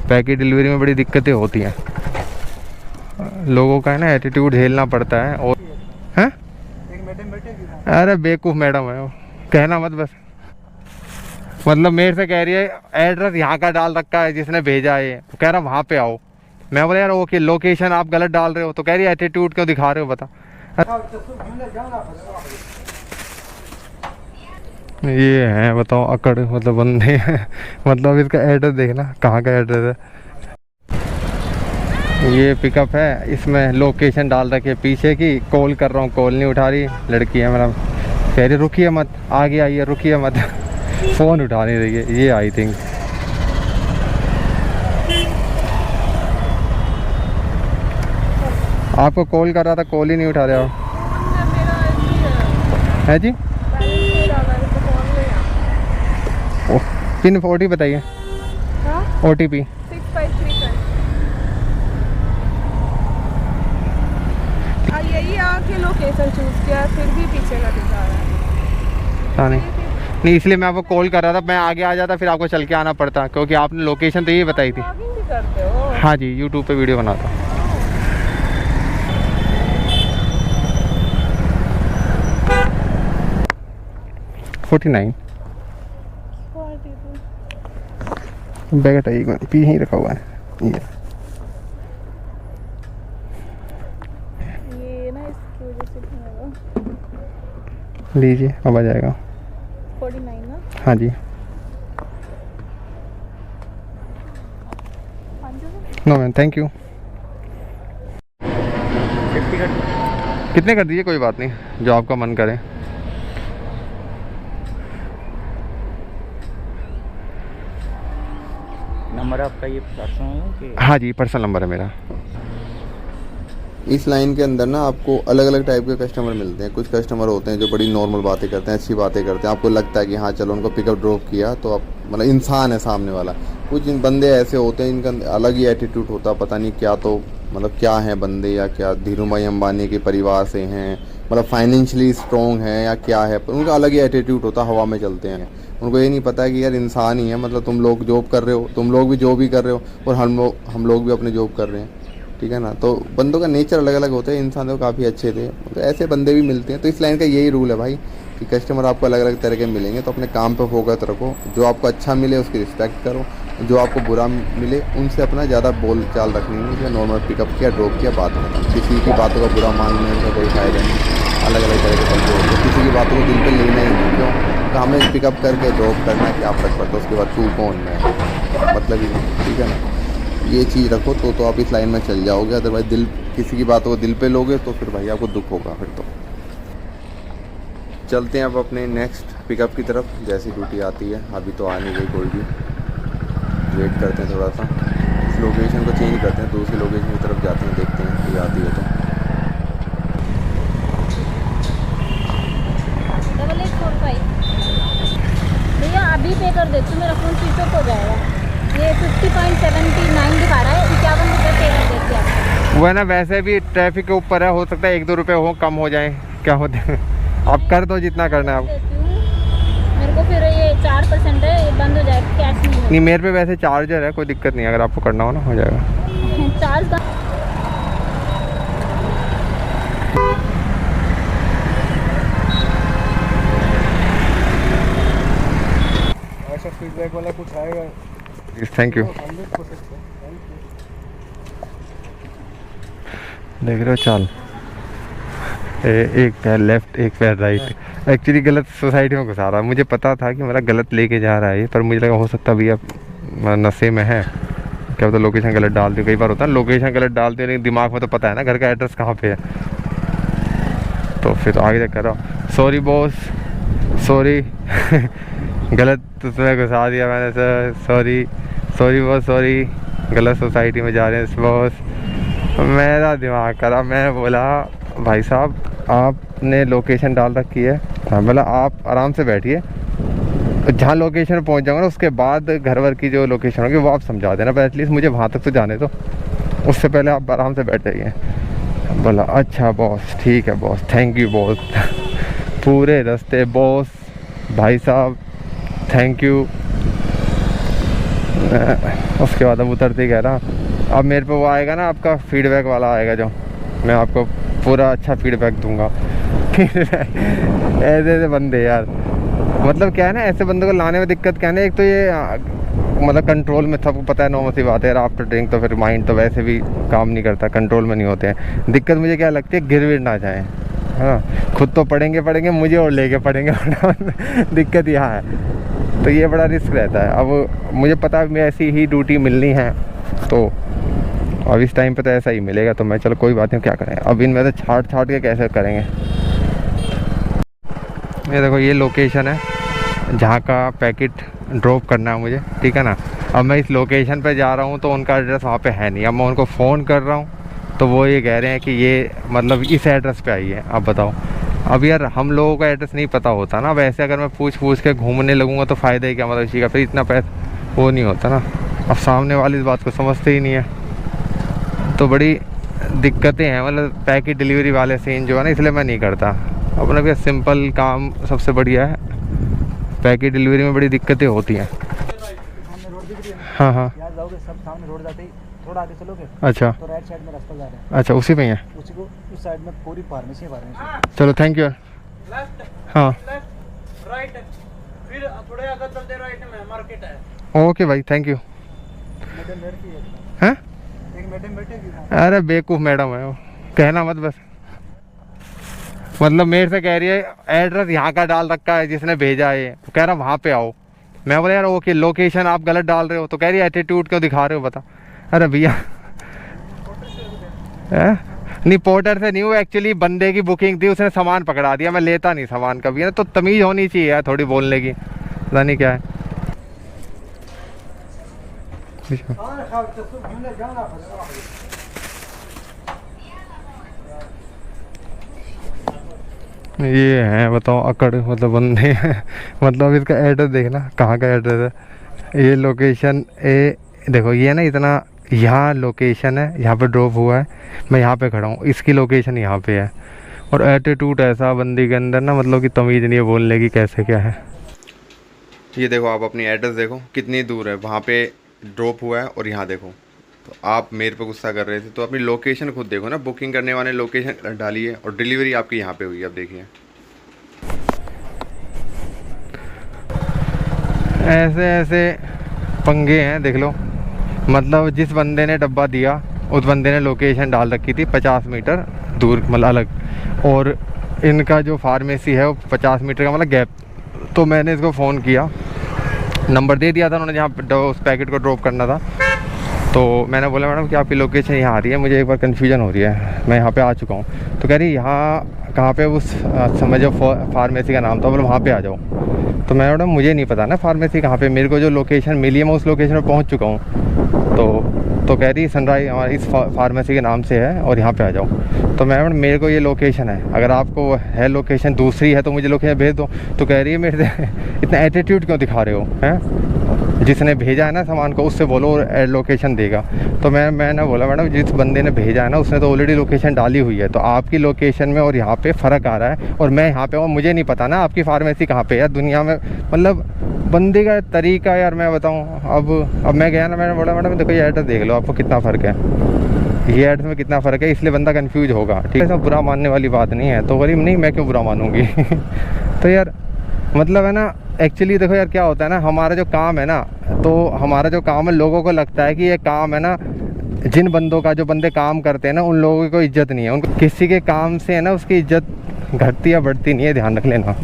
Packet delivery में बड़ी दिक्कतें होती हैं, लोगों का है ना एटीट्यूड झेलना पड़ता है। और हैं अरे बेवकूफ़ मैडम है वो, कहना मत बस। मतलब मेरे से कह रही है एड्रेस यहाँ का डाल रखा है जिसने भेजा है, तो कह रहा वहाँ पे आओ। मैं बोला यार ओके लोकेशन आप गलत डाल रहे हो, तो कह रही है एटीट्यूड क्यों दिखा रहे हो बता। ये है बताओ अकड़, मतलब बंदे हैं। मतलब इसका एड्रेस देखना कहाँ का एड्रेस है। ये पिकअप है, इसमें लोकेशन डाल रखी है पीछे की, कॉल कर रहा हूँ कॉल नहीं उठा रही लड़की है मेरा, कह रही रुकिए मत आगे आइए रुकिए मत। फ़ोन उठा नहीं रही है ये आई थिंक। आपको कॉल कर रहा था कॉल ही नहीं उठा रहे हो है जी। पिन OTP बताइए। OTP 653 यही आके लोकेशन चूज किया, फिर भी पीछे का दिखा रहा है। नहीं इसलिए मैं आपको कॉल कर रहा था, मैं आगे आ जाता फिर आपको चल के आना पड़ता, क्योंकि आपने लोकेशन तो ये बताई थी। ब्लॉगिंग भी करते हो? हाँ जी यूट्यूब पे वीडियो बनाता हूँ। 49 बैग हटाइए, पी ही रखा हुआ है ये ना इसकी वजह से लीजिए अब आ जाएगा। 49 ना? हाँ जी नो मैम थैंक यू। कितने कर दीजिए कोई बात नहीं जो आपका मन करे। नंबर आपका ये पर्सनल है कि? हाँ जी पर्सनल नंबर है मेरा। इस लाइन के अंदर ना आपको अलग अलग टाइप के कस्टमर मिलते हैं। कुछ कस्टमर होते हैं जो बड़ी नॉर्मल बातें करते हैं, अच्छी बातें करते हैं, आपको लगता है कि हाँ चलो उनको पिकअप ड्रॉप किया तो आप मतलब इंसान है सामने वाला। कुछ बंदे ऐसे होते हैं इनका अलग ही एटीट्यूड होता है, पता नहीं क्या, तो मतलब क्या है बंदे या क्या धीरू भाई अंबानी के परिवार से हैं, मतलब फाइनेंशियली स्ट्रॉन्ग है या क्या है, पर उनका अलग ही एटीट्यूड होता है, हवा में चलते हैं। उनको ये नहीं पता है कि यार इंसान ही है, मतलब तुम लोग जॉब कर रहे हो, तुम लोग भी जॉब ही कर रहे हो और हम लोग भी अपने जॉब कर रहे हैं, ठीक है ना। तो बंदों का नेचर अलग अलग होता है। इंसान तो काफ़ी अच्छे थे, तो ऐसे बंदे भी मिलते हैं। तो इस लाइन का यही रूल है भाई कि कस्टमर आपको अलग अलग तरह के मिलेंगे, तो अपने काम पे फोकस रखो। जो आपको अच्छा मिले उसकी रिस्पेक्ट करो, जो आपको बुरा मिले उनसे अपना ज़्यादा बोल चाल रखनी नहीं है। नॉर्मल पिकअप किया ड्रॉप किया बात खत्म। किसी की बातों का बुरा मानने का कोई फ़ायदा नहीं। अलग अलग तरह के बंदे होते हैं, किसी की बातों को दिल पे लेना ही नहीं। क्यों? तो हमें पिकअप करके ड्रॉप करना क्या फ़र्क पड़ता है, उसके बाद तू कौन है, मतलब ही नहीं, ठीक है ना। ये चीज़ रखो तो आप इस लाइन में चल जाओगे। अदरवाइज दिल किसी की बातों को दिल पे लोगे तो फिर भाई आपको दुख होगा। फिर तो चलते हैं अब अपने नेक्स्ट पिकअप की तरफ, जैसी ड्यूटी आती है। अभी तो आ नहीं गई कोई भी, वेट करते हैं थोड़ा सा, इस लोकेशन को चेंज करते हैं, दूसरी लोकेशन की तरफ जाते हैं, देखते हैं कोई आती है तो। 8845 भैया अभी पे कर देती हूँ, मेरा फ़ोन स्विच ऑफ हो जाएगा। ये 50.79 दिखा रहा है, 51 रुपये पे कर देती है। वो है ना वैसे भी ट्रैफिक के ऊपर है, हो सकता है 1-2 रुपये हो कम हो जाए, क्या होते हैं। आप कर दो जितना करना है आप। मेरे को फिर ये 4% है, ये बंद हो जाएगा, कैश नहीं मेरे पे वैसे चार्जर है, कोई दिक्कत नहीं, अगर आपको करना हो ना हो जाएगा। चार्ज ऐसा फीडबैक वाला कुछ आएगा? Thank you. देख रहे हो चाल, एक पैर लेफ्ट एक पैर राइट। एक्चुअली गलत सोसाइटी में घुसा रहा है, मुझे पता था कि मेरा गलत लेके जा रहा है ये, पर मुझे लगा हो सकता भैया नशे में है, क्या पता लोकेशन गलत डाल दी। कई बार होता है लोकेशन गलत डालते हैं, लेकिन दिमाग में तो पता है ना घर का एड्रेस कहाँ पे है। तो फिर आगे तक कर रहा हूँ, सॉरी बॉस सॉरी गलत उसमें घुसा दिया मैंने सर, सॉरी बॉस सॉरी, गलत सोसाइटी में जा रहे हैं बॉस। मेरा दिमाग करा, मैं बोला भाई साहब आपने लोकेशन डाल रखी है, हाँ बोला आप आराम से बैठिए, जहाँ लोकेशन पहुँच जाऊँगा ना उसके बाद घर वर की जो लोकेशन होगी वो आप समझा देना, पर एटलीस्ट मुझे वहाँ तक तो जाने दो, उससे पहले आप आराम से बैठ जाइए। बोला अच्छा बॉस ठीक है बॉस, थैंक यू बॉस। पूरे रास्ते बॉस भाई साहब थैंक यू। उसके बाद अब उतरते ही कह रहा अब मेरे पे वो आएगा ना, आपका फीडबैक वाला आएगा जो मैं आपको पूरा अच्छा फीडबैक दूंगा। ऐसे बंदे यार, मतलब क्या है ना, ऐसे बंदे को लाने में दिक्कत क्या है ना, एक तो ये मतलब कंट्रोल में, सबको पता है नॉर्मल सी बात है यार, आफ्टर ड्रिंक तो फिर माइंड तो वैसे भी काम नहीं करता, कंट्रोल में नहीं होते हैं। दिक्कत मुझे क्या लगती है, गिर विर ना जाए, है ना, खुद तो पढ़ेंगे मुझे और लेके पढ़ेंगे। दिक्कत यहाँ है, तो ये बड़ा रिस्क रहता है। अब मुझे पता है मैं ऐसी ही ड्यूटी मिलनी है, तो अब इस टाइम पे तो ऐसा ही मिलेगा, तो मैं चलो कोई बात नहीं, क्या करें अब इनमें तो छाट के कैसे करेंगे। ये देखो ये लोकेशन है जहाँ का पैकेट ड्रॉप करना है मुझे, ठीक है ना। अब मैं इस लोकेशन पे जा रहा हूँ तो उनका एड्रेस वहाँ पे है नहीं। अब मैं उनको फ़ोन कर रहा हूँ तो वो ये कह रहे हैं कि ये मतलब इस एड्रेस पे आइए। अब बताओ, अब यार हम लोगों का एड्रेस नहीं पता होता ना, वैसे अगर मैं पूछ के घूमने लगूँगा तो फ़ायदा ही क्या, मतलब इसी का फिर इतना पैसा वो नहीं होता ना। अब सामने वाली इस बात को समझते ही नहीं है, तो बड़ी दिक्कतें हैं। मतलब पैकेट डिलीवरी वाले सीन जो है ना, इसलिए मैं नहीं करता। अपना भी सिंपल काम सबसे बढ़िया है, पैकेट डिलीवरी में बड़ी दिक्कतें होती हैं। सामने रोड दिख रही है ना, हाँ हाँ, यहाँ जाओगे सब सामने रोड जाते ही थोड़ा आगे चलोगे अच्छा तो राइट साइड में रास्ता जा रहा है, अच्छा, उसी पे ही है। उसी को उस साइड में पूरी फार्मेसी चलो थैंक यू। हाँ राइट, फिर थोड़े आगे चलते राइट में मार्केट है। ओके भाई, थैंक यू। मैडम बैठी है, हैं? एक मैडम बैठेगी। अरे बेवकूफ़ मैडम है वो, कहना मत बस। मतलब मेरे से कह रही है एड्रेस यहाँ का डाल रखा है जिसने भेजा है, वो कह रहा वहाँ पे आओ। मैं बोला यार ओके लोकेशन आप गलत डाल रहे हो, तो कह रही है एटीट्यूड क्यों दिखा रहे हो बता। अरे भैया नहीं, पोर्टर से नहीं, वो एक्चुअली बंदे की बुकिंग थी, उसने सामान पकड़ा दिया, मैं लेता नहीं सामान कभी है ना, तो तमीज़ होनी चाहिए यार थोड़ी बोलने की, पता नहीं क्या है। ये है बताओ अकड़, मतलब बंदे हैं। मतलब इसका एड्रेस देखना कहाँ का एड्रेस है, ये लोकेशन ए देखो, ये ना इतना यहाँ लोकेशन है, यहाँ पे ड्रॉप हुआ है, मैं यहाँ पे खड़ा हूँ, इसकी लोकेशन यहाँ पे है। और एटीट्यूड ऐसा बंदी के अंदर ना, मतलब कि तमीज़ नहीं है बोलने की कैसे क्या है। ये देखो आप अपनी एड्रेस देखो कितनी दूर है, वहाँ पे ड्रॉप हुआ है, और यहाँ देखो। तो आप मेरे पे गुस्सा कर रहे थे, तो अपनी लोकेशन खुद देखो ना, बुकिंग करने वाले लोकेशन डालिए और डिलीवरी आपकी यहाँ पे हुई है। अब देखिए ऐसे पंगे हैं, देख लो। मतलब जिस बंदे ने डब्बा दिया उस बंदे ने लोकेशन डाल रखी थी 50 मीटर दूर, मतलब अलग, और इनका जो फार्मेसी है वो 50 मीटर का मतलब गैप। तो मैंने इसको फ़ोन किया, नंबर दे दिया था उन्होंने जहाँ उस पैकेट को ड्रॉप करना था। तो मैंने बोला मैडम कि आपकी लोकेशन यहाँ आ रही है, मुझे एक बार कन्फ्यूजन हो रही है, मैं यहाँ पे आ चुका हूँ। तो कह रही यहाँ कहाँ पे, उस समय जो फार्मेसी का नाम था, बोलो वहाँ पे आ जाओ। तो मैडम मुझे नहीं पता ना फार्मेसी कहाँ पे, मेरे को जो लोकेशन मिली है मैं उस लोकेशन पर पहुँच चुका हूँ। तो कह रही सनराइज हमारी इस फार्मेसी के नाम से है और यहाँ पे आ जाओ। तो मैडम मेरे को ये लोकेशन है, अगर आपको है लोकेशन दूसरी है तो मुझे लोकेशन भेज दो। तो कह रही है मेरे से इतना एटीट्यूड क्यों दिखा रहे हो, हैं? जिसने भेजा है ना सामान को उससे बोलो लोकेशन देगा। तो मैंने बोला मैडम जिस बंदे ने भेजा है ना उसने तो ऑलरेडी लोकेशन डाली हुई है, तो आपकी लोकेशन में और यहाँ पे फ़र्क आ रहा है, और मैं यहाँ पे हूँ, मुझे नहीं पता ना आपकी फार्मेसी कहाँ पे है दुनिया में। मतलब बंदे का तरीका यार, मैं बताऊँ। अब मैं गया ना, मैंने बोला मैडम देखो ये एड्रेस देख लो, आपको कितना फ़र्क है, ये एड्रेस में कितना फ़र्क है, इसलिए बंदा कंफ्यूज होगा। ठीक है, बुरा मानने वाली बात नहीं है। तो बोली नहीं मैं क्यों बुरा मानूंगी। तो यार मतलब है ना, एक्चुअली देखो यार क्या होता है ना, हमारा जो काम है ना, तो हमारा जो काम है लोगों को लगता है कि ये काम है ना, जिन बंदों का जो बंदे काम करते हैं ना उन लोगों की कोई इज्जत नहीं है, उनको किसी के काम से है ना उसकी इज्जत घटती या बढ़ती नहीं है, ध्यान रख लेना।